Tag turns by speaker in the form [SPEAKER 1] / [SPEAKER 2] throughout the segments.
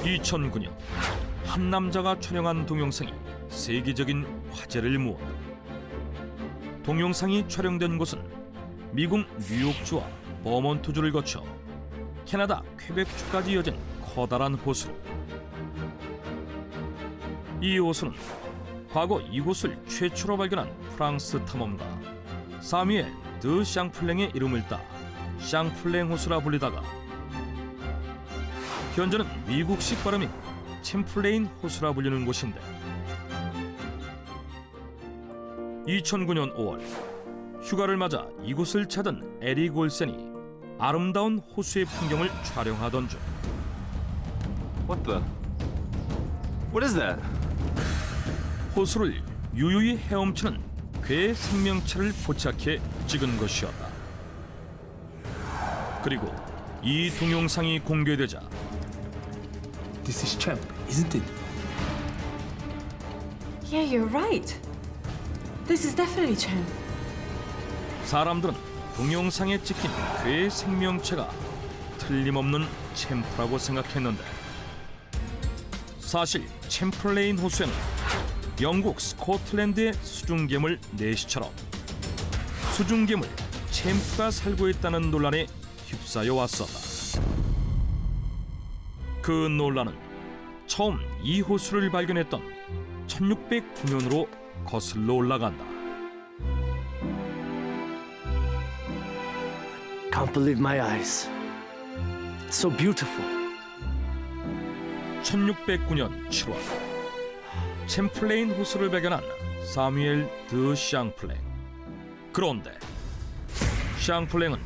[SPEAKER 1] 2009년 한 남자가 촬영한 동영상이 세계적인 화제를 모았다. 동영상이 촬영된 곳은 미국 뉴욕주와 버몬트주를 거쳐 캐나다 퀘벡주까지 이어진 커다란 호수. 이 호수는 과거 이곳을 최초로 발견한 프랑스 탐험가 사뮤엘 드 샹플랭의 이름을 따 샹플랭 호수라 불리다가 현재는 미국식 발음인 챔플레인 호수라 불리는 곳인데 2009년 5월 휴가를 맞아 이곳을 찾은 에릭 올센이 아름다운 호수의 풍경을 촬영하던 중
[SPEAKER 2] What is that?
[SPEAKER 1] 호수를 유유히 헤엄치는 괴 생명체를 포착해 찍은 것이었다. 그리고 이 동영상이 공개되자
[SPEAKER 3] This is Champ, isn't it?
[SPEAKER 4] Yeah, you're right. This is definitely Champ.
[SPEAKER 1] 사람들은 동영상에 찍힌 괴 생명체가 틀림없는 챔프라고 생각했는데 사실 챔플레인 호수에는 영국 스코틀랜드의 수중괴물 내시처럼 수중괴물 챔프가 살고 있다는 논란에 휩싸여 왔었다. 그 논란은 처음 이 호수를 발견했던 1609년으로 거슬러 올라간다.
[SPEAKER 3] Can't believe my eyes. It's so beautiful.
[SPEAKER 1] 1609년 7월 챔플레인 호수를 발견한 사뮤엘 드 샹플랭. 그런데 샹플랭은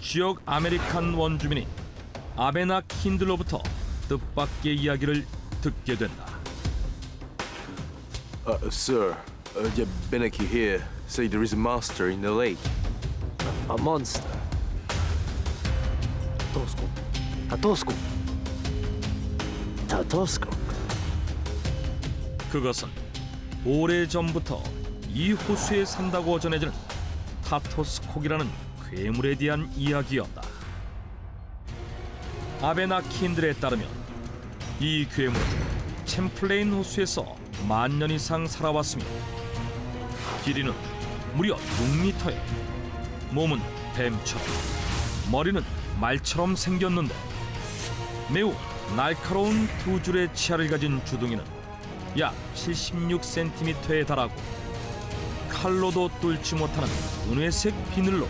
[SPEAKER 1] 지역 아메리칸 원주민인 아베나 킨들로부터 뜻밖의 이야기를 듣게 된다.
[SPEAKER 2] Sir, Beneki here say there is a monster in the lake.
[SPEAKER 3] A monster. Tosco. A Tosco. A Tosco.
[SPEAKER 1] 그것은 오래전부터 이 호수에 산다고 전해지는 타토스콕이라는 괴물에 대한 이야기였다. 아베나 킨들에 따르면 이 괴물은 챔플레인 호수에서 만년 이상 살아왔으며 길이는 무려 6m에 몸은 뱀처럼 머리는 말처럼 생겼는데 매우 날카로운 두 줄의 치아를 가진 주둥이는 약 76cm에 달하고 칼로도 뚫지 못하는 은회색 비늘로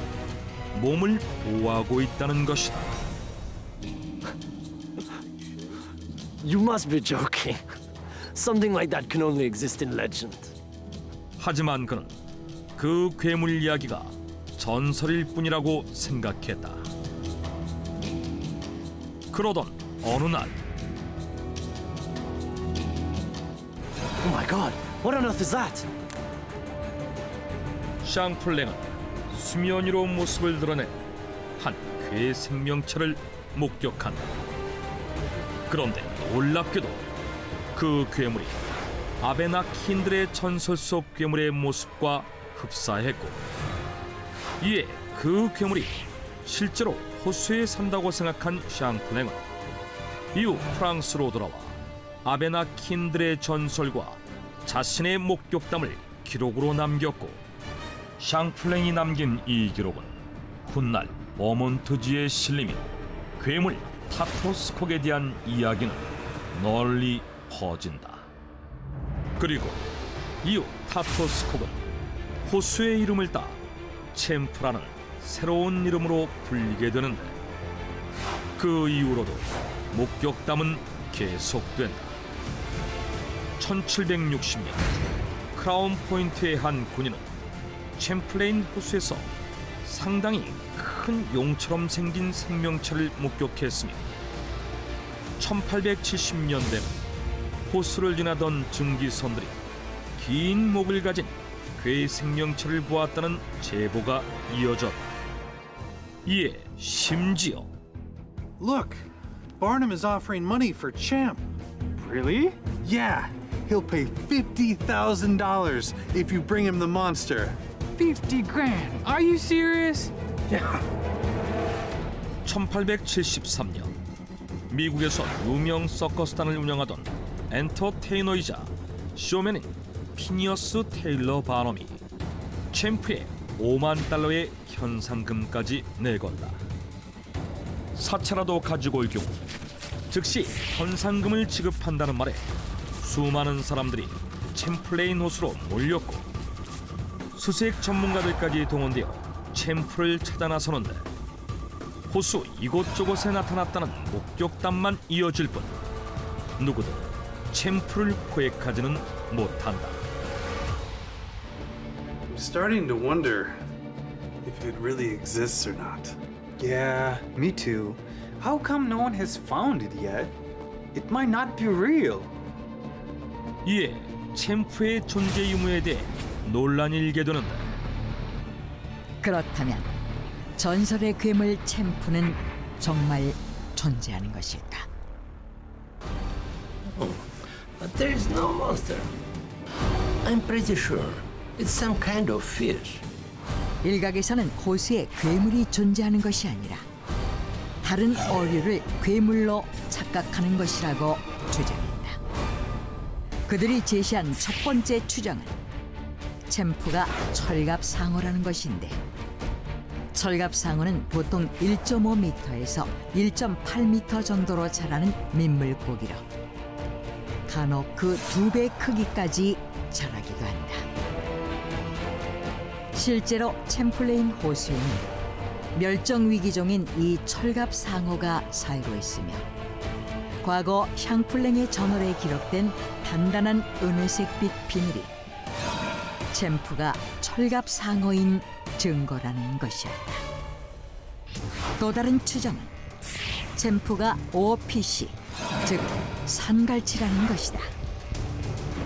[SPEAKER 1] 몸을 보호하고 있다는 것이다.
[SPEAKER 3] You must be joking. Something like that can only exist in legend.
[SPEAKER 1] 하지만 그는 그 괴물 이야기가 전설일 뿐이라고 생각했다. 그러던 어느 날
[SPEAKER 3] Oh my god, what on earth is that?
[SPEAKER 1] 샹플랭은 수면 위로 모습을 드러낸 한 괴 생명체를 목격한다. 그런데 놀랍게도 그 괴물이 아베나 킨들의 전설 속 괴물의 모습과 흡사했고 이에 그 괴물이 실제로 호수에 산다고 생각한 샹플랭은 이후 프랑스로 돌아와 아베나 킨들의 전설과 자신의 목격담을 기록으로 남겼고 샹플랭이 남긴 이 기록은 훗날 버몬트주에 실리며 괴물 타토스콕에 대한 이야기는 널리 퍼진다. 그리고 이후 타토스콕은 호수의 이름을 따 챔프라는 새로운 이름으로 불리게 되는데 그 이후로도 목격담은 계속된다. 1760년 크라운 포인트의 한 군인은 챔플레인 호수에서 상당히 큰 용처럼 생긴 생명체를 목격했으며 1870년대는 호수를 지나던 증기선들이 긴 목을 가진 괴 생명체를 보았다는 제보가 이어졌다. 이에 심지어
[SPEAKER 5] Look, Barnum is offering money for Champ.
[SPEAKER 6] Really?
[SPEAKER 5] Yeah, he'll pay $50,000 if you bring him the monster.
[SPEAKER 6] 50 grand. Are you serious?
[SPEAKER 1] 1873년 미국에서 유명 서커스단을 운영하던 엔터테이너이자 쇼맨인 피니어스 테일러 바넘이 챔프에 $50,000의 현상금까지 내건다. 사차라도 가지고 올 경우 즉시 현상금을 지급한다는 말에 수많은 사람들이 챔플레인 호수로 몰렸고 수색 전문가들까지 동원되어 챔프를 찾아 나서는데 호수 이곳저곳에 나타났다는 목격담만 이어질 뿐 누구도 챔프를 포획하지는 못한다.
[SPEAKER 5] I'm starting to wonder if it really exists or not.
[SPEAKER 6] Yeah, me too. How come no one has found it yet? It might not be real.
[SPEAKER 1] 이에 챔프의 존재 유무에 대해 논란이 일게 되는데
[SPEAKER 7] 그렇다면 전설의 괴물 챔프는 정말 존재하는 것일까?
[SPEAKER 8] But there is no monster. I'm pretty sure it's some kind of fish.
[SPEAKER 7] 일각에서는 호수에 괴물이 존재하는 것이 아니라 다른 어류를 괴물로 착각하는 것이라고 주장했다. 그들이 제시한 첫 번째 추정은 챔프가 철갑상어라는 것인데 철갑상어는 보통 1.5m에서 1.8m 정도로 자라는 민물고기로 간혹 그 2배 크기까지 자라기도 한다. 실제로 챔플레인 호수에는 멸종위기종인 이 철갑상어가 살고 있으며 과거 샹플랭의 전월에 기록된 단단한 은회색빛 비늘이 챔프가 철갑상어인 증거라는 것이었다. 또 다른 추정은 챔프가 오어피시, 즉 산갈치라는 것이다.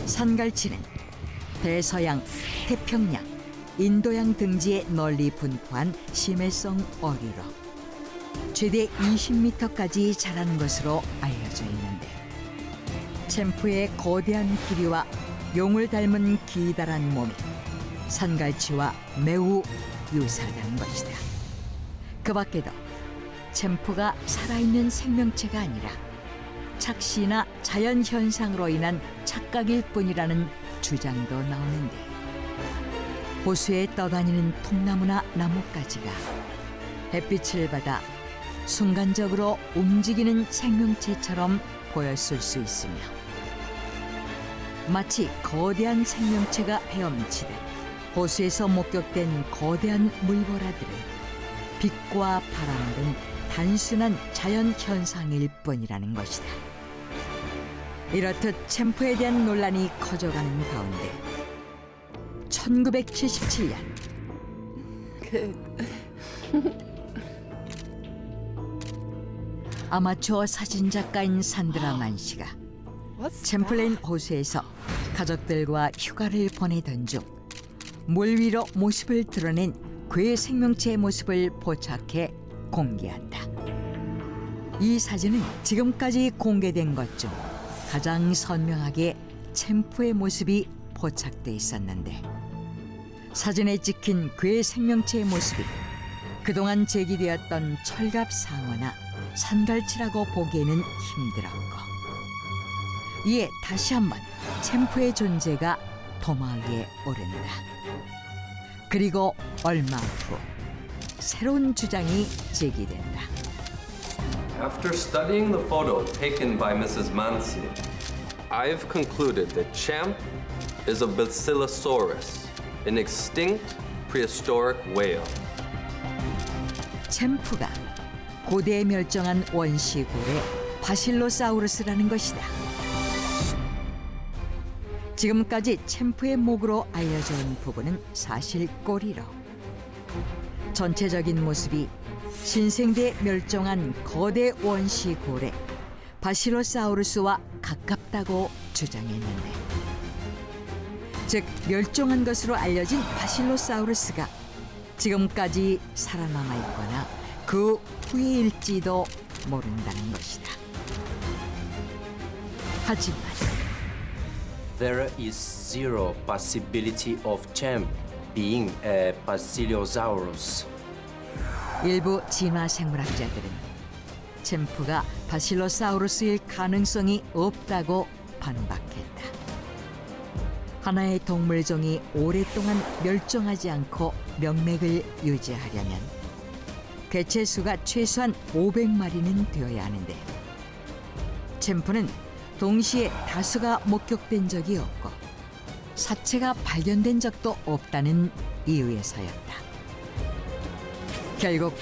[SPEAKER 7] 산갈치는 대서양, 태평양, 인도양 등지에 널리 분포한 심해성 어류로 최대 20m까지 자라는 것으로 알려져 있는데 챔프의 거대한 부리와 용을 닮은 기다란 몸이 산갈치와 매우 유사하다는 것이다. 그 밖에도 챔프가 살아있는 생명체가 아니라 착시나 자연현상으로 인한 착각일 뿐이라는 주장도 나오는데 호수에 떠다니는 통나무나 나뭇가지가 햇빛을 받아 순간적으로 움직이는 생명체처럼 보였을 수 있으며 마치 거대한 생명체가 헤엄치듯 호수에서 목격된 거대한 물보라들은 빛과 바람 등 단순한 자연현상일 뿐이라는 것이다. 이렇듯 챔프에 대한 논란이 커져가는 가운데 1977년 아마추어 사진작가인 산드라 만 씨가 챔플레인 호수에서 가족들과 휴가를 보내던 중 물 위로 모습을 드러낸 괴 생명체의 모습을 포착해 공개한다. 이 사진은 지금까지 공개된 것 중 가장 선명하게 챔프의 모습이 포착돼 있었는데 사진에 찍힌 괴 생명체의 모습이 그동안 제기되었던 철갑상어나 산갈치라고 보기에는 힘들었고 이에 다시 한번 챔프의 존재가 도마 위에 오른다. 그리고 얼마 후 새로운 주장이 제기된다.
[SPEAKER 9] After studying the photo taken by Mrs. Mansi, I've concluded that Champ is a Basilosaurus, an extinct prehistoric whale.
[SPEAKER 7] 챔프가 고대에 멸종한 원시고래 바실로사우루스라는 것이다. 지금까지 챔프의 목으로 알려져 온 부분은 사실 꼬리로 전체적인 모습이 신생대에 멸종한 거대 원시고래 바실로사우루스와 가깝다고 주장했는데 즉 멸종한 것으로 알려진 바실로사우루스가 지금까지 살아남아 있거나 그 후예일지도 모른다는 것이다. 하지만
[SPEAKER 8] There is zero possibility of Champ being a Basilosaurus.
[SPEAKER 7] 일부 진화 생물학자들은 챔프가 바실로사우루스일 가능성이 없다고 반박했다. 하나의 동물종이 오랫동안 멸종하지 않고 명맥을 유지하려면 개체 수가 최소한 500마리는 되어야 하는데 챔프는 동시에 다수가 목격된 적이 없고 사체가 발견된 적도 없다는 이유에서였다. 결국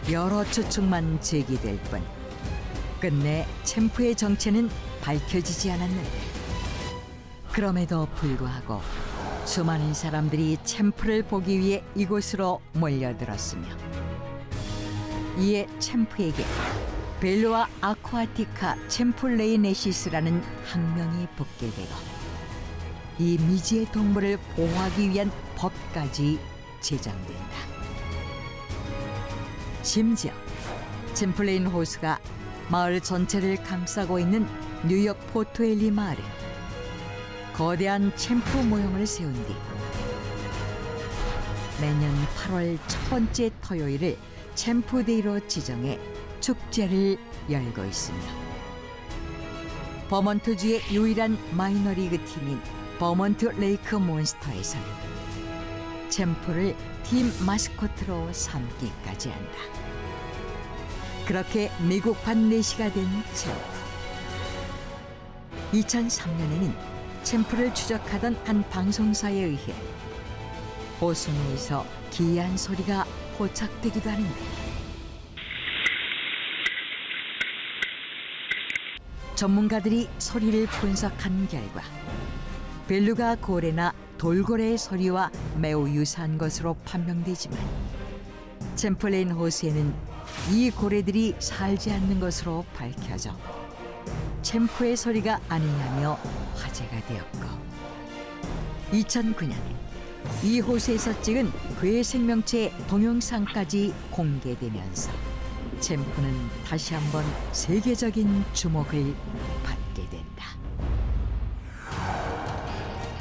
[SPEAKER 7] 여러 추측만 제기될 뿐 끝내 챔프의 정체는 밝혀지지 않았는데 그럼에도 불구하고 수많은 사람들이 챔프를 보기 위해 이곳으로 몰려들었으며 이에 챔프에게 벨루아 아쿠아티카 챔플레이네시스라는 학명이 붙게 되고 이 미지의 동물을 보호하기 위한 법까지 제정된다. 심지어 챔플레인 호수가 마을 전체를 감싸고 있는 뉴욕 포토엘리 마을에 거대한 챔프 모형을 세운 뒤 매년 8월 첫 번째 토요일을 챔프데이로 지정해 축제를 열고 있으며 버몬트주의 유일한 마이너리그 팀인 버몬트 레이크 몬스터에서는 챔프를 팀 마스코트로 삼기까지 한다. 그렇게 미국판 내시가 된 챔프. 2003년에는 챔프를 추적하던 한 방송사에 의해 호수내에서 기이한 소리가 포착되기도 하는데 전문가들이 소리를 분석한 결과 벨루가 고래나 돌고래의 소리와 매우 유사한 것으로 판명되지만 챔플레인 호수에는 이 고래들이 살지 않는 것으로 밝혀져 챔프의 소리가 아니냐며 화제가 되었고 2009년에 이 호수에서 찍은 괴 생명체 동영상까지 공개되면서 챔프는 다시 한번 세계적인 주목을 받게 된다.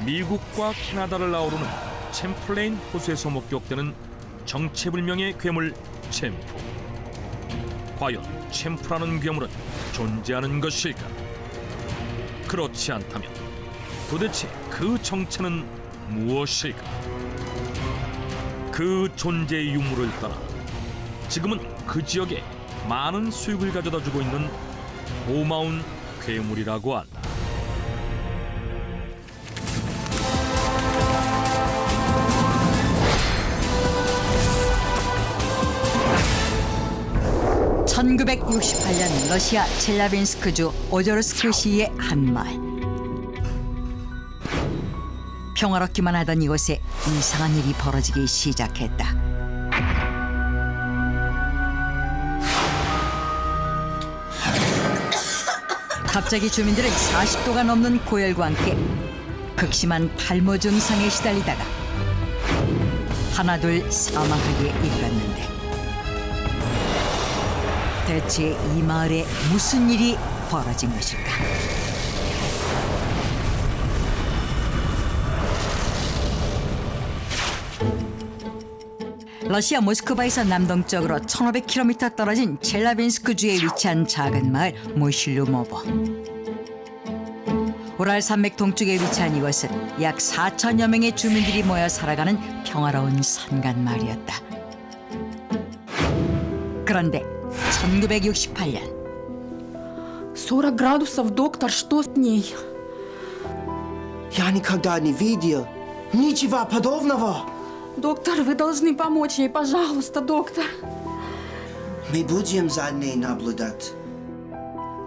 [SPEAKER 1] 미국과 캐나다를 아우르는 챔플레인 호수에서 목격되는 정체불명의 괴물 챔프. 과연 챔프라는 괴물은 존재하는 것일까? 그렇지 않다면 도대체 그 정체는 무엇일까? 그 존재의 유무를 따라 지금은 그 지역에 많은 수익을 가져다주고 있는 고마운 괴물이라고 한다.
[SPEAKER 7] (1968년) 러시아 첼라빈스크주 오조르스크시의 한 마을. 평화롭기만 하던 이곳에 이상한 일이 벌어지기 시작했다. 갑자기 주민들은 40도가 넘는 고열과 함께 극심한 탈모 증상에 시달리다가 하나둘 사망하게 이르렀는데 대체 이 마을에 무슨 일이 벌어진 것일까? 러시아 모스크바에서 남동쪽으로 1500km 떨어진 첼라빈스크주에 위치한 작은 마을 모실루모보. 우랄 산맥 동쪽에 위치한 이곳은 약 4천여 명의 주민들이 모여 살아가는 평화로운 산간 마을이었다. 그런데 1968년
[SPEAKER 4] 40 градусов, доктор, что с ней?
[SPEAKER 10] Я никогда не видел ничего подобного.
[SPEAKER 4] Доктор, вы должны помочь ей, пожалуйста, доктор.
[SPEAKER 10] Мы будем за ней наблюдать.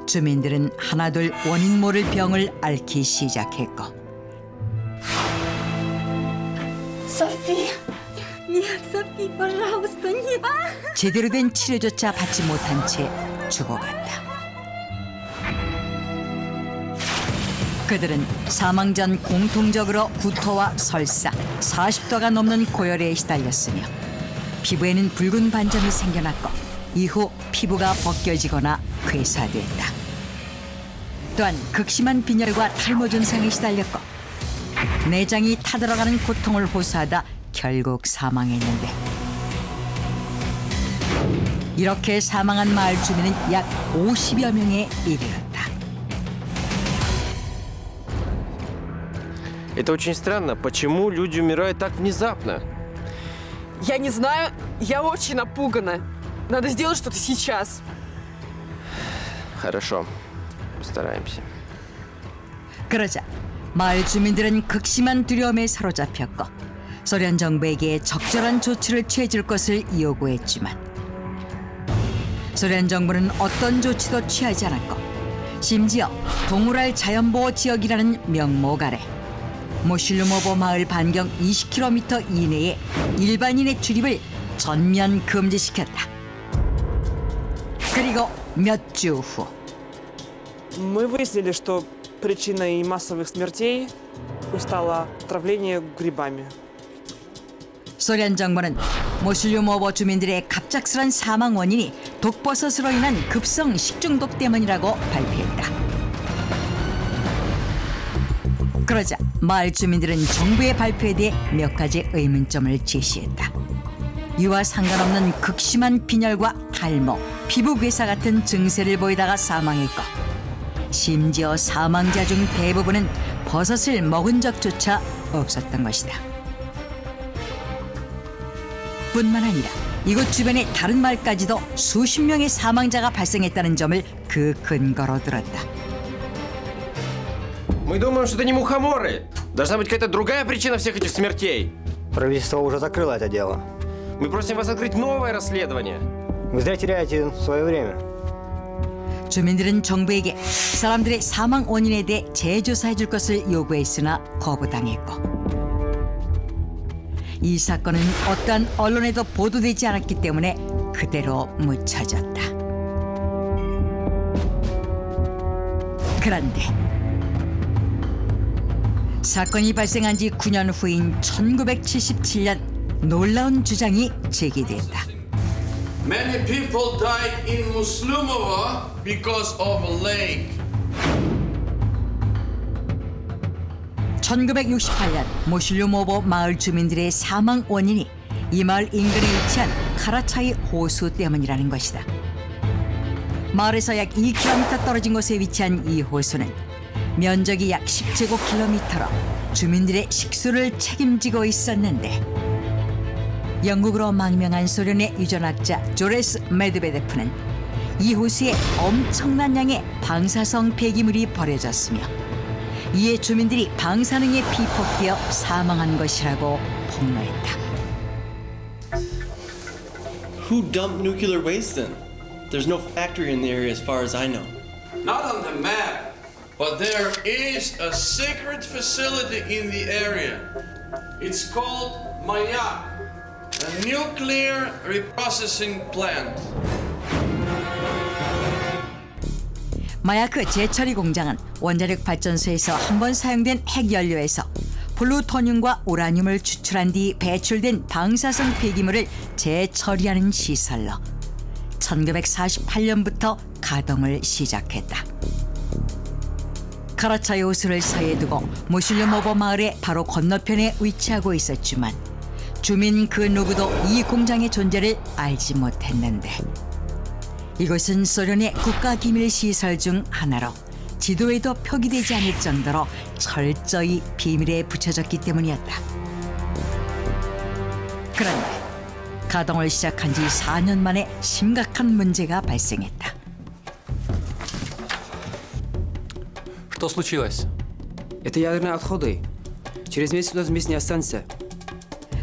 [SPEAKER 7] 주민들은 하나둘 원인 모를 병을 앓기 시작했고
[SPEAKER 4] Софи! Нет, Софи, пожалуйста, нет!
[SPEAKER 7] 제대로 된 치료조차 받지 못한 채 죽어갔다. 그들은 사망 전 공통적으로 구토와 설사, 40도가 넘는 고열에 시달렸으며 피부에는 붉은 반점이 생겨났고 이후 피부가 벗겨지거나 괴사됐다. 또한 극심한 빈혈과 탈모 증상에 시달렸고 내장이 타들어가는 고통을 호소하다 결국 사망했는데 이렇게 사망한 마을 주민은 약 50여 명에 이르렀다.
[SPEAKER 3] Это очень странно. Почему люди умирают так внезапно?
[SPEAKER 4] Я не знаю, я очень напугана. Надо сделать что-то сейчас.
[SPEAKER 3] Хорошо. Постараемся.
[SPEAKER 7] 그러자 마을 주민들은 극심한 두려움에 사로잡혔고 소련 정부에게 적절한 조치를 취해줄 것을 요구했지만 소련 정부는 어떤 조치도 취하지 않았고 심지어 동우랄 자연보호 지역이라는 명목 아래 모실루모보 마을 반경 20km 이내에 일반인의 출입을 전면 금지시켰다. 그리고 몇 주 후
[SPEAKER 11] Мы выяснили, что причиной массовых смертей стало отравление грибами.
[SPEAKER 7] 소련 정부는 모실루모보 주민들의 갑작스런 사망 원인이 독버섯으로 인한 급성 식중독 때문이라고 발표했다. 그러자 마을 주민들은 정부의 발표에 대해 몇 가지 의문점을 제시했다. 이와 상관없는 극심한 빈혈과 탈모, 피부 괴사 같은 증세를 보이다가 사망했고 심지어 사망자 중 대부분은 버섯을 먹은 적조차 없었던 것이다. 뿐만 아니라 이곳 주변의 다른 마을까지도 수십 명의 사망자가 발생했다는 점을 그 근거로 들었다.
[SPEAKER 3] Мы думаем, что это не мухоморы. Должна быть какая-то другая причина всех этих смертей.
[SPEAKER 6] Правительство уже закрыло это дело.
[SPEAKER 3] Мы просим вас открыть новое расследование.
[SPEAKER 6] Вы зря теряете свое время.
[SPEAKER 7] 주민들은 정부에게 사람들의 사망 원인에 대해 재조사해 줄 것을 요구했으나 거부당했고 이 사건은 어떠한 언론에도 보도되지 않았기 때문에 그대로 묻혀졌다. 그런데 사건이 발생한 지 9년 후인 1977년 놀라운 주장이 제기됐다.
[SPEAKER 12] Many people died in Muslimova because of a lake.
[SPEAKER 7] 1968년 모실루모보 마을 주민들의 사망 원인이 이 마을 인근에 위치한 카라차이 호수 때문이라는 것이다. 마을에서 약 2km 떨어진 곳에 위치한 이 호수는 면적이 약 10제곱킬로미터로 주민들의 식수를 책임지고 있었는데 영국으로 망명한 소련의 유전학자 조레스 메드베데프는 이 호수에 엄청난 양의 방사성 폐기물이 버려졌으며 이에 주민들이 방사능에 피폭되어 사망한 것이라고 폭로했다.
[SPEAKER 13] Who dumped nuclear waste then? There's no factory in the area as far as I know.
[SPEAKER 12] Not on the map, but there is a secret facility in the area. It's called Mayak, a nuclear reprocessing plant.
[SPEAKER 7] 마야크 재처리 공장은 원자력 발전소에서 한 번 사용된 핵연료에서 플루토늄과 우라늄을 추출한 뒤 배출된 방사성 폐기물을 재처리하는 시설로 1948년부터 가동을 시작했다. 카라차이 호수를 사이에 두고 모실루모보 마을의 바로 건너편에 위치하고 있었지만 주민 그 누구도 이 공장의 존재를 알지 못했는데 이곳은 소련의 국가기밀시설 중 하나로 지도에도 표기되지 않을 정도로 철저히 비밀에 붙여졌기 때문이었다. 그런데 가동을 시작한 지 4년 만에 심각한 문제가 발생했다.
[SPEAKER 14] Что случилось?
[SPEAKER 11] Это ядерные отходы. Через месяц у нас здесь не останется.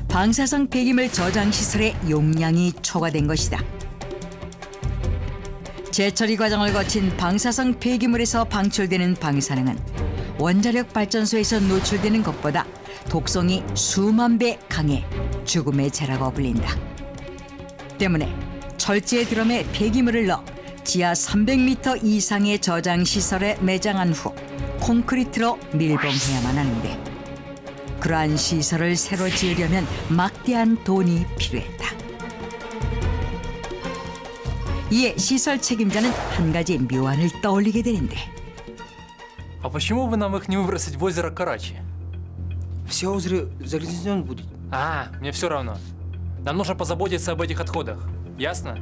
[SPEAKER 7] 방사성 폐기물 저장 시설의 용량이 초과된 것이다. 재처리 과정을 거친 방사성 폐기물에서 방출되는 방사능은 원자력 발전소에서 노출되는 것보다 독성이 수만 배 강해 죽음의 재라고 불린다. 때문에 철제 드럼에 폐기물을 넣어 지하 300m 이상의 저장 시설에 매장한 후 콘크리트로 밀봉해야만 하는데 그러한 시설을 새로 지으려면 막대한 돈이 필요했다. 이에 시설 책임자는 한 가지 묘안을 떠올리게 되는데
[SPEAKER 14] А почему бы нам их не выбросить в озеро Карачи?
[SPEAKER 11] Все озеро загрязнен будет.
[SPEAKER 14] Мне все равно. Нам нужно позаботиться об этих отходах. Ясно?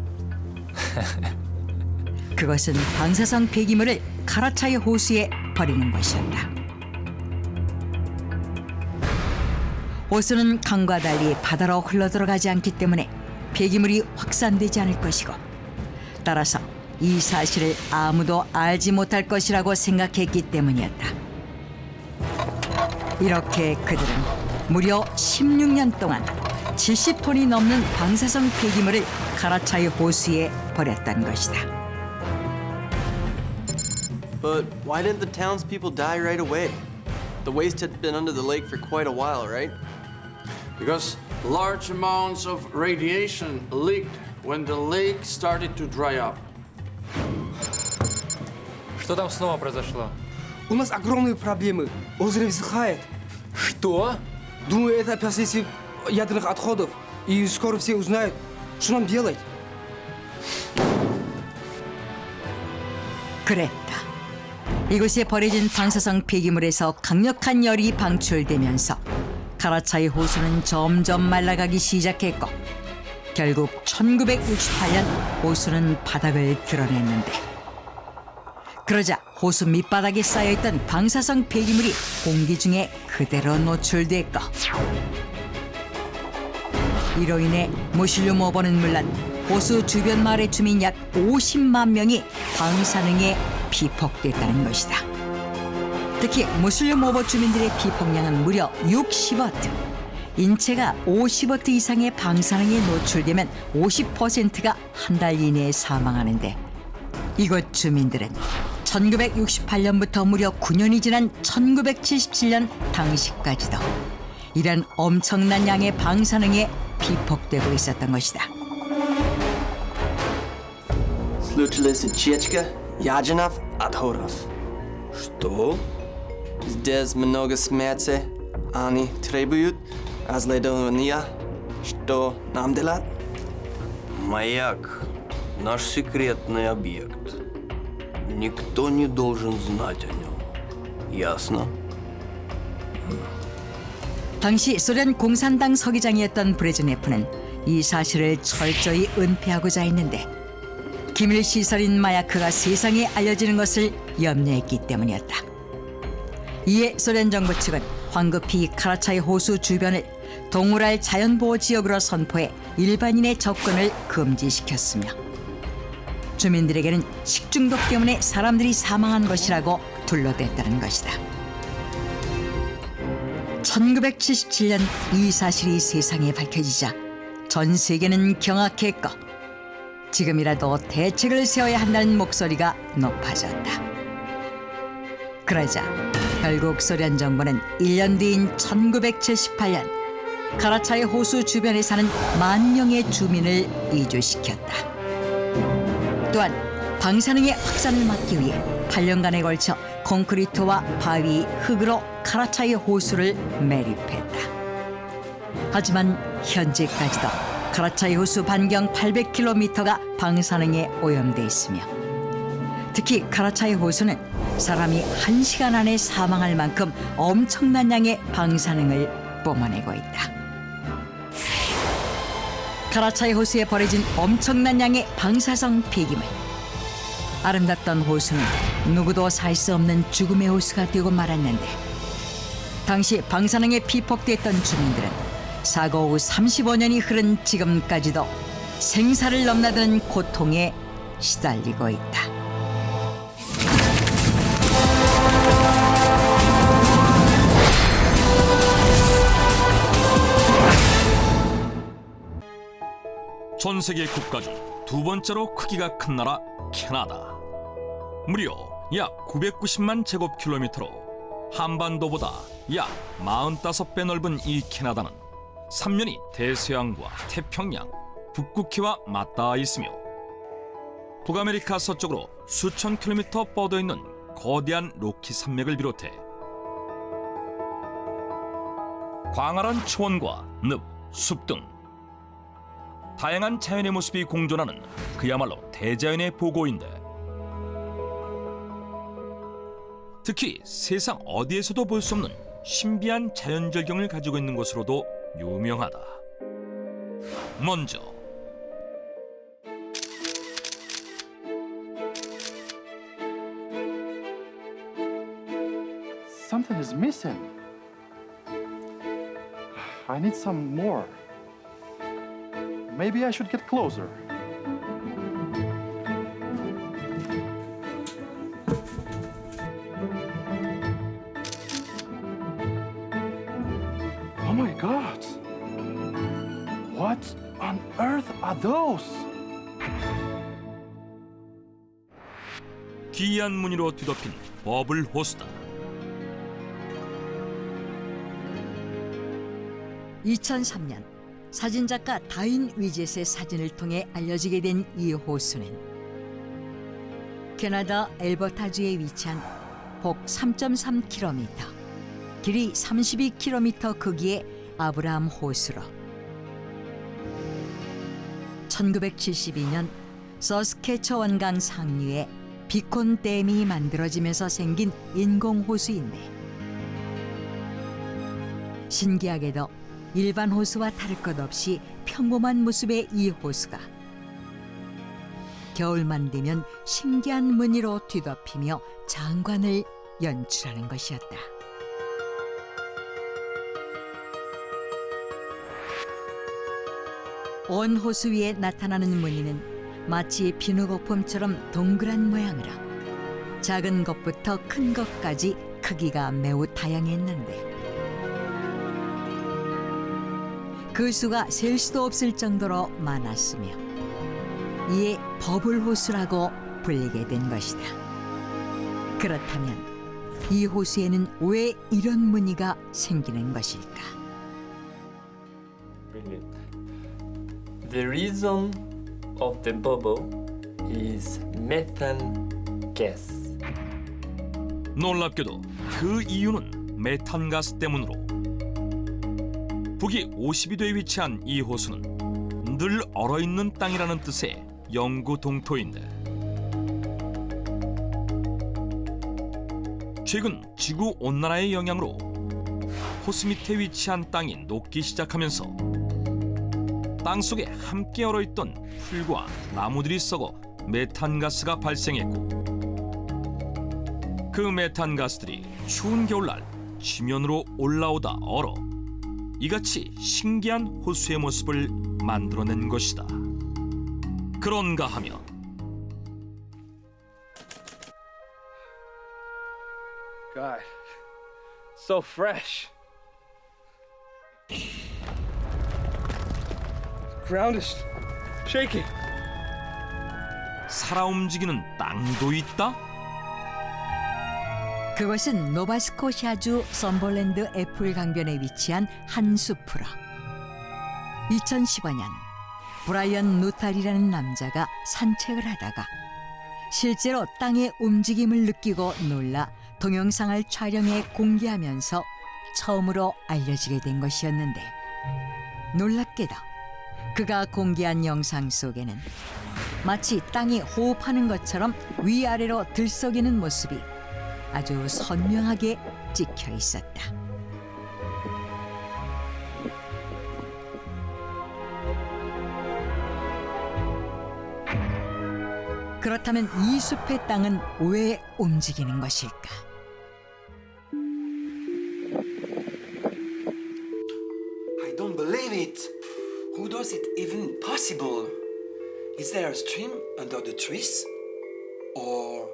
[SPEAKER 7] 그것은 방사성 폐기물을 카라차이 호수에 버리는 것이었다. 호수는 강과 달리 바다로 흘러들어가지 않기 때문에 폐기물이 확산되지 않을 것이고, 따라서 이 사실을 아무도 알지 못할 것이라고 생각했기 때문이었다. 이렇게 그들은 무려 16년 동안 70톤이 넘는 방사성 폐기물을 카라차이 호수에 버렸던 것이다.
[SPEAKER 13] But why didn't the townspeople die right away? The waste had been under the lake for quite a while, right?
[SPEAKER 12] Because large amounts of radiation leaked when the lake started to dry up.
[SPEAKER 14] Что там снова произошло?
[SPEAKER 11] У нас огромные проблемы. Озеро высыхает.
[SPEAKER 14] Что?
[SPEAKER 11] Думаю, это последствия ядерных отходов. И скоро все узнают, что нам делать.
[SPEAKER 7] 그랬다. 이곳에 버려진 방사성 폐기물에서 강력한 열이 방출되면서 카라차이 호수는 점점 말라가기 시작했고, 결국 1968년 호수는 바닥을 드러냈는데, 그러자 호수 밑바닥에 쌓여있던 방사성 폐기물이 공기 중에 그대로 노출됐고, 이로 인해 모실루모버는 물론 호수 주변 마을의 주민 약 50만 명이 방사능에 피폭됐다는 것이다. 특히 모실루모버 주민들의 피폭량은 무려 60와트. 인체가 50와트 이상의 방사능에 노출되면 50%가 한 달 이내에 사망하는데, 이곳 주민들은 1968년부터 무려 9년이 지난 1977년 당시까지도 이런 엄청난 양의 방사능에 피폭되고 있었던 것이다.
[SPEAKER 13] Случилась утечка ядерных отходов.
[SPEAKER 10] Что?
[SPEAKER 13] Здесь много смерти. Они требуют расследования. Что нам делать?
[SPEAKER 8] Маяк — наш секретный объект. Никто не должен знать о нем. Ясно?
[SPEAKER 7] 당시 소련 공산당 서기장이었던 브레즈네프는 이 사실을 철저히 은폐하고자 했는데, 기밀 시설인 마야크가 세상에 알려지는 것을 염려했기 때문이었다. 이에 소련 정부 측은 황급히 카라차이 호수 주변을 동물알 자연보호 지역으로 선포해 일반인의 접근을 금지시켰으며, 주민들에게는 식중독 때문에 사람들이 사망한 것이라고 둘러댔다는 것이다. 1977년 이 사실이 세상에 밝혀지자 전 세계는 경악했고, 지금이라도 대책을 세워야 한다는 목소리가 높아졌다. 그러자 결국 소련 정부는 1년 뒤인 1978년 카라차이 호수 주변에 사는 10,000명의 주민을 이주시켰다. 또한 방사능의 확산을 막기 위해 8년간에 걸쳐 콘크리트와 바위, 흙으로 카라차이 호수를 매립했다. 하지만 현재까지도 카라차이 호수 반경 800km가 방사능에 오염돼 있으며, 특히 카라차이 호수는 사람이 1시간 안에 사망할 만큼 엄청난 양의 방사능을 뿜어내고 있다. 카라차이 호수에 버려진 엄청난 양의 방사성 폐기물. 아름답던 호수는 누구도 살 수 없는 죽음의 호수가 되고 말았는데, 당시 방사능에 피폭됐던 주민들은 사고 후 35년이 흐른 지금까지도 생사를 넘나드는 고통에 시달리고 있다.
[SPEAKER 1] 전 세계 국가 중 두 번째로 크기가 큰 나라 캐나다. 무려 약 990만 제곱킬로미터로 한반도보다 약 45배 넓은 이 캐나다는 삼면이 대서양과 태평양, 북극해와 맞닿아 있으며, 북아메리카 서쪽으로 수천 킬로미터 뻗어 있는 거대한 로키 산맥을 비롯해 광활한 초원과 늪, 숲 등 다양한 자연의 모습이 공존하는 그야말로 대자연의 보고인데, 특히 세상 어디에서도 볼 수 없는 신비한 자연절경을 가지고 있는 것으로도 유명하다. 먼저
[SPEAKER 15] something is missing. I need some more. Maybe I should get closer. Oh my God! What on earth are those?
[SPEAKER 1] 기이한 무늬로 뒤덮인 버블 호스다.
[SPEAKER 7] 2003년 사진작가 다인 위젯의 사진을 통해 알려지게 된 이 호수는 캐나다 엘버타주에 위치한 폭 3.3km, 길이 32km 크기의 아브라함 호수로 1972년 서스케처원강 상류에 비콘 댐이 만들어지면서 생긴 인공 호수인데 신기하게도 일반 호수와 다를 것 없이 평범한 모습의 이 호수가 겨울만 되면 신기한 무늬로 뒤덮이며 장관을 연출하는 것이었다. 온 호수 위에 나타나는 무늬는 마치 비누 거품처럼 동그란 모양으로 작은 것부터 큰 것까지 크기가 매우 다양했는데 그 수가 셀 수도 없을 정도로 많았으며 이에 버블 호수라고 불리게 된 것이다. 그렇다면 이 호수에는 왜 이런 무늬가 생기는 것일까?
[SPEAKER 16] The reason of the bubble is methane gas.
[SPEAKER 1] 놀랍게도 그 이유는 메탄가스 때문으로 북위 52도에 위치한 이 호수는 늘 얼어있는 땅이라는 뜻의 영구 동토인데 최근 지구온난화의 영향으로 호수 밑에 위치한 땅이 녹기 시작하면서 땅속에 함께 얼어있던 풀과 나무들이 썩어 메탄가스가 발생했고 그 메탄가스들이 추운 겨울날 지면으로 올라오다 얼어 이같이 신기한 호수의 모습을 만들어낸 것이다. 그런가 하면
[SPEAKER 15] God, so fresh. Ground is shaking.
[SPEAKER 1] 살아 움직이는 땅도 있다?
[SPEAKER 7] 그것은 노바스코샤주 썸벌랜드 애플 강변에 위치한 한 숲으로 2015년 브라이언 누탈이라는 남자가 산책을 하다가 실제로 땅의 움직임을 느끼고 놀라 동영상을 촬영해 공개하면서 처음으로 알려지게 된 것이었는데 놀랍게도 그가 공개한 영상 속에는 마치 땅이 호흡하는 것처럼 위아래로 들썩이는 모습이 아주 선명하게 찍혀 있었다. 그렇다면 이 숲의 땅은 왜 움직이는 것일까?
[SPEAKER 10] I don't believe it. How does it even possible? Is there a stream under the trees? Or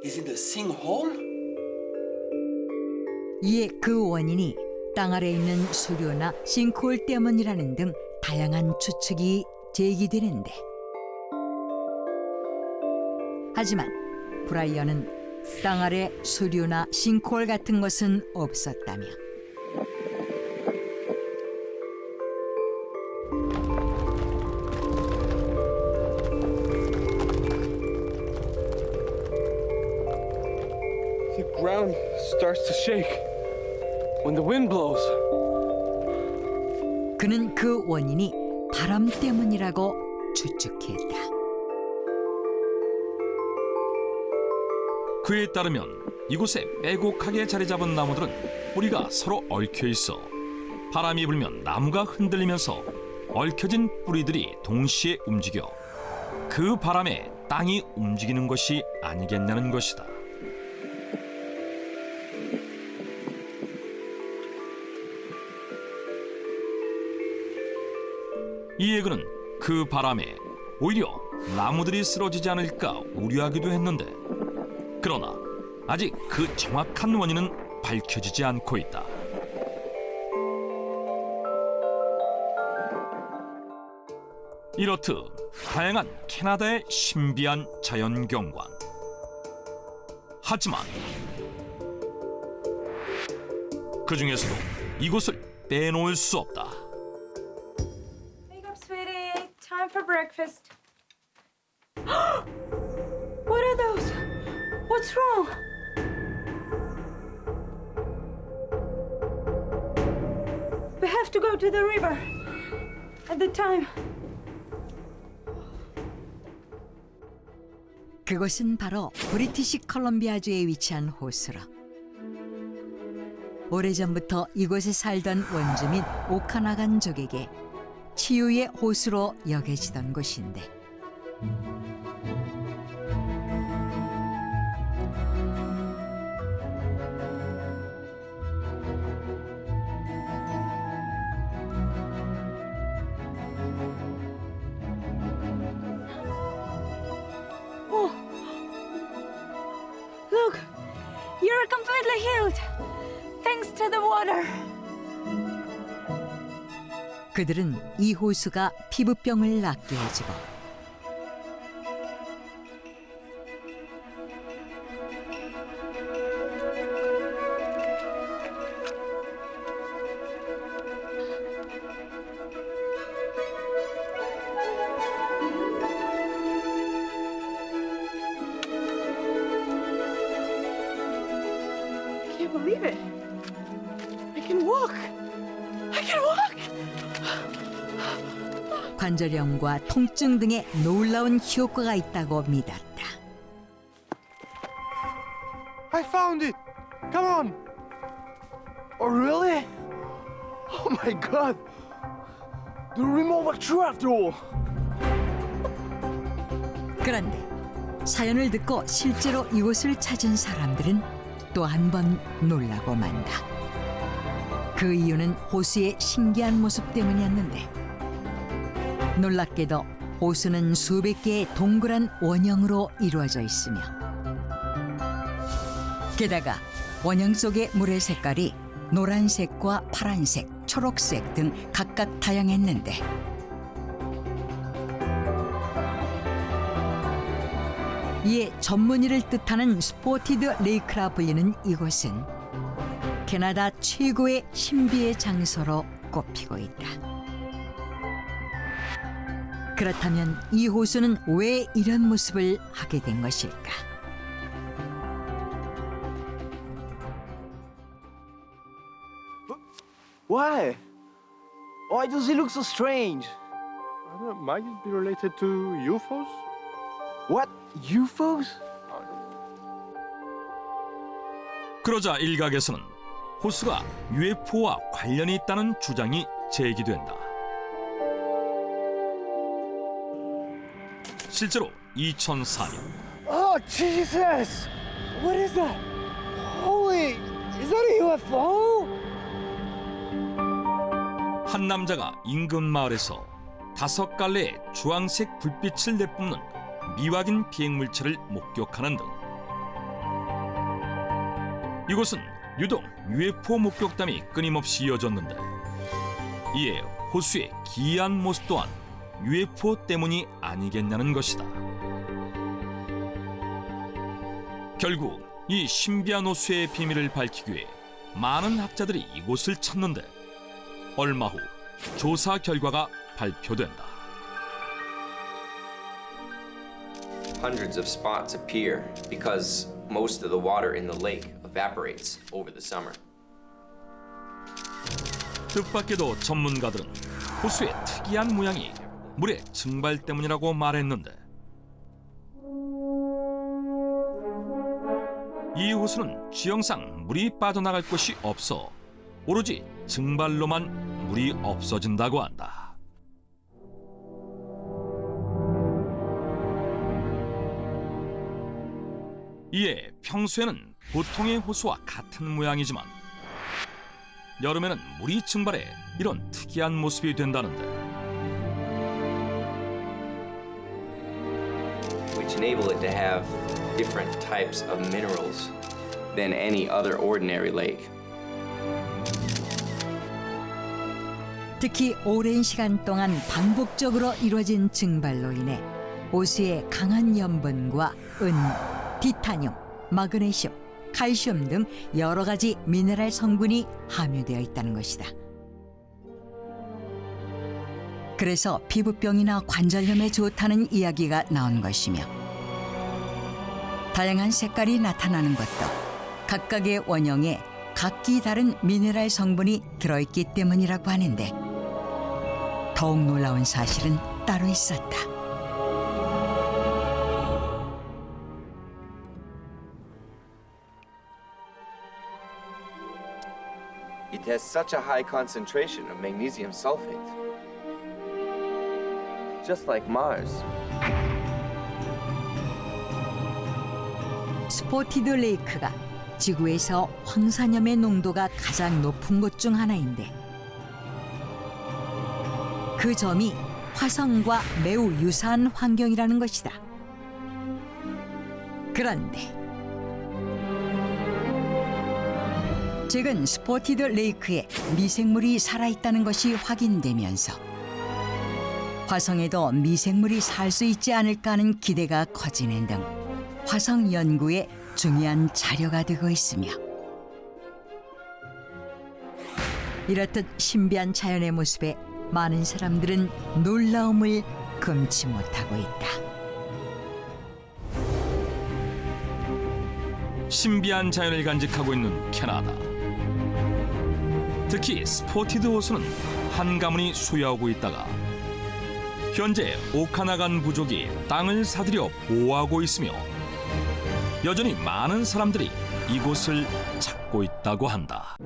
[SPEAKER 10] is it a sinkhole?
[SPEAKER 7] 이에 그 원인이 땅 아래에 있는 수류나 싱크홀 때문이라는 등 다양한 추측이 제기되는데 하지만 브라이언은 땅 아래 수류나 싱크홀 같은 것은 없었다며
[SPEAKER 15] The ground starts to shake when the wind blows.
[SPEAKER 7] 그는 그 원인이 바람 때문이라고 추측했다.
[SPEAKER 1] 그에 따르면 이곳에 빼곡하게 자리 잡은 나무들은 뿌리가 서로 얽혀 있어 바람이 불면 나무가 흔들리면서 얽혀진 뿌리들이 동시에 움직여 그 바람에 땅이 움직이는 것이 아니겠냐는 것이다. 이예근은 그 바람에 오히려 나무들이 쓰러지지 않을까 우려하기도 했는데, 그러나 아직 그 정확한 원인은 밝혀지지 않고 있다. 이렇듯 다양한 캐나다의 신비한 자연 경관. 하지만 그 중에서도 이곳을 빼놓을 수 없다.
[SPEAKER 17] Wake up, sweetie. Time for breakfast. What are those? What's wrong? We have to go to the river. At the time.
[SPEAKER 7] 그곳은 바로 브리티시 컬럼비아주에 위치한 호수로, 오래전부터 이곳에 살던 원주민 오카나간족에게 치유의 호수로 여겨지던 곳인데,
[SPEAKER 17] Look, you're completely healed. Thanks to the water.
[SPEAKER 7] 그들은 이 호수가 피부병을 낫게 해주고
[SPEAKER 4] I can't believe it. I can walk. I can walk.
[SPEAKER 7] 관절염과 통증 등의 놀라운 효과가 있다고 믿었다.
[SPEAKER 2] I found it! Come on! Oh, really? Oh my god! The removal true after all!
[SPEAKER 7] 그런데 사연을 듣고 실제로 이곳을 찾은 사람들은 또 한 번 놀라고 만다. 그 이유는 호수의 신기한 모습 때문이었는데, 놀랍게도 호수는 수백 개의 동그란 원형으로 이루어져 있으며, 게다가 원형 속의 물의 색깔이 노란색과 파란색, 초록색 등 각각 다양했는데, 이에 전문의를 뜻하는 스포티드 레이크라 불리는 이곳은 캐나다 최고의 신비의 장소로 꼽히고 있다. 그렇다면 이 호수는 왜 이런 모습을 하게 된 것일까?
[SPEAKER 2] Why? Why does it look so strange? I don't know, might it be related to UFOs? What? UFOs?
[SPEAKER 1] 그러자 일각에서는 호수가 UFO와 관련이 있다는 주장이 제기된다. 실제로 2004년
[SPEAKER 18] Oh, Jesus! What is that? Holy, is that a UFO?
[SPEAKER 1] 한 남자가 인근 마을에서 5갈래의 주황색 불빛을 내뿜는 미확인 비행물체를 목격하는 등, 이곳은 유독 UFO 목격담이 끊임없이 이어졌는데, 이에 호수의 기이한 모습 또한 UFO 때문이 아니겠냐는 것이다. 결국 이 신비한 호수의 비밀을 밝히기 위해 많은 학자들이 이곳을 찾는데, 얼마 후 조사 결과가 발표된다.
[SPEAKER 19] Hundreds of spots appear because most of the water in the lake evaporates over the summer.
[SPEAKER 1] 뜻밖에도 전문가들은 호수의 특이한 모양이 물의 증발 때문이라고 말했는데, 이 호수는 지형상 물이 빠져나갈 곳이 없어 오로지 증발로만 물이 없어진다고 한다. 이에 평소에는 보통의 호수와 같은 모양이지만 여름에는 물이 증발해 이런 특이한 모습이 된다는데,
[SPEAKER 19] which enable it to have different types of minerals than any other ordinary lake.
[SPEAKER 7] 특히 오랜 시간 동안 반복적으로 이루어진 증발로 인해 오수에 강한 염분과 은, 티타늄, 마그네슘, 칼슘 등 여러 가지 미네랄 성분이 함유되어 있다는 것이다. 그래서 피부병이나 관절염에 좋다는 이야기가 나온 것이며 다양한 색깔이 나타나는 것도 각각의 원형에 각기 다른 미네랄 성분이 들어있기 때문이라고 하는데 더욱 놀라운 사실은 따로 있었다.
[SPEAKER 19] It has such a high concentration of magnesium sulfate. Just like Mars.
[SPEAKER 7] 스포티드 레이크가 지구에서 황산염의 농도가 가장 높은 곳 중 하나인데 그 점이 화성과 매우 유사한 환경이라는 것이다. 그런데 최근 스포티드 레이크에 미생물이 살아있다는 것이 확인되면서 화성에도 미생물이 살 수 있지 않을까 하는 기대가 커지는 등 화성 연구에 중요한 자료가 되고 있으며 이렇듯 신비한 자연의 모습에 많은 사람들은 놀라움을 금치 못하고 있다.
[SPEAKER 1] 신비한 자연을 간직하고 있는 캐나다. 특히 스포티드 호수는 한 가문이 소유하고 있다가 현재 오카나간 부족이 땅을 사들여 보호하고 있으며 여전히 많은 사람들이 이곳을 찾고 있다고 한다.